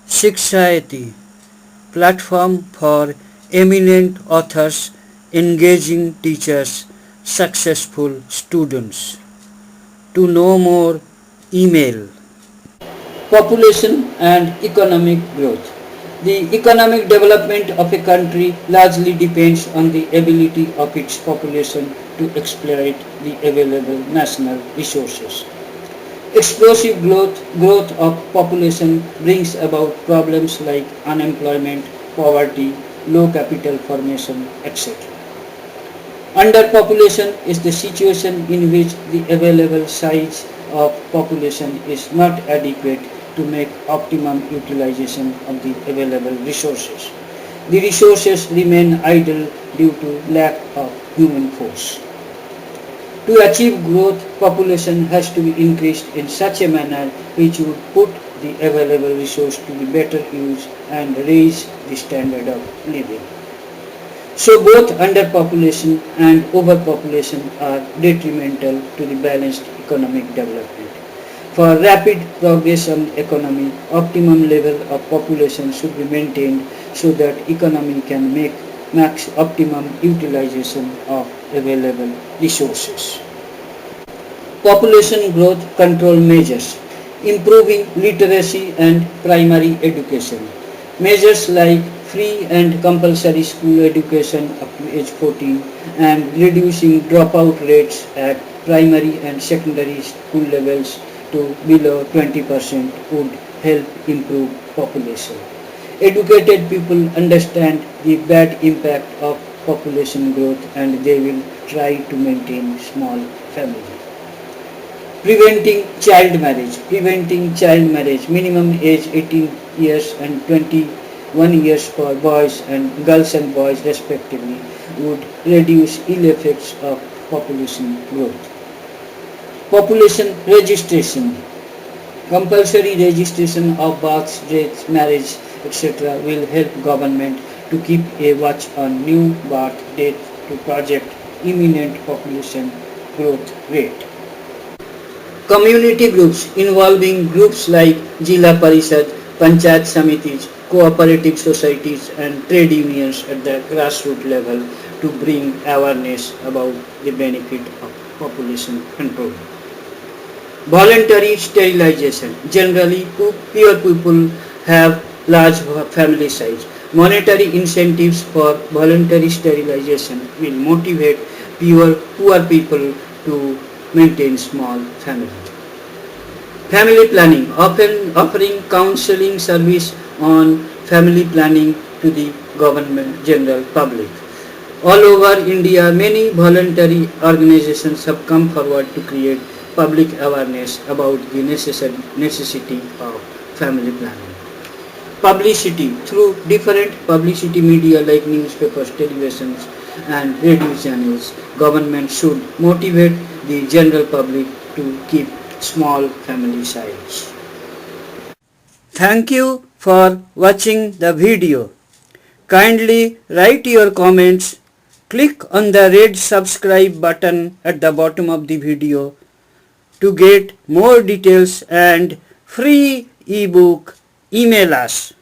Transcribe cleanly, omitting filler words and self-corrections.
Shikshayati, platform for eminent authors, engaging teachers, successful students. To know more, email. Population and economic growth. The economic development of a country largely depends on the ability of its population to exploit the available national resources. Explosive growth of population brings about problems like unemployment, poverty, low capital formation, etc. Underpopulation is the situation in which the available size of population is not adequate to make optimum utilization of the available resources. The resources remain idle due to lack of human force. To achieve growth, population has to be increased in such a manner which would put the available resource to be better used and raise the standard of living. So both underpopulation and overpopulation are detrimental to the balanced economic development. For rapid progress of economy, optimum level of population should be maintained so that economy can make max optimum utilization of available resources. Population growth control measures. Improving literacy and primary education. Measures like free and compulsory school education up to age 14 and reducing dropout rates at primary and secondary school levels to below 20% would help improve population. Educated people understand the bad impact of population growth and they will try to maintain small families. Preventing child marriage. Preventing child marriage. Minimum age 18 years and 21 years for boys and girls and boys respectively would reduce ill effects of population growth. Population registration. Compulsory registration of births, deaths, marriage, etc. will help government to keep a watch on new birth, death to project imminent population growth rate. Community groups involving groups like Jila Parishad, Panchayat Samitis, cooperative societies and trade unions at the grassroots level to bring awareness about the benefit of population control. Voluntary sterilization. Generally, poor people have large family size. Monetary incentives for voluntary sterilization will motivate poor people to maintain small families. Family planning, often offering counseling service on family planning to the government general public. All over India, many voluntary organizations have come forward to create public awareness about the necessity of family planning. Publicity. Through different publicity media like newspapers, televisions and radio channels, government should motivate the general public to keep small family size. Thank you for watching the video. Kindly write your comments. Click on the red subscribe button at the bottom of the video to get more details and free ebook. Email us.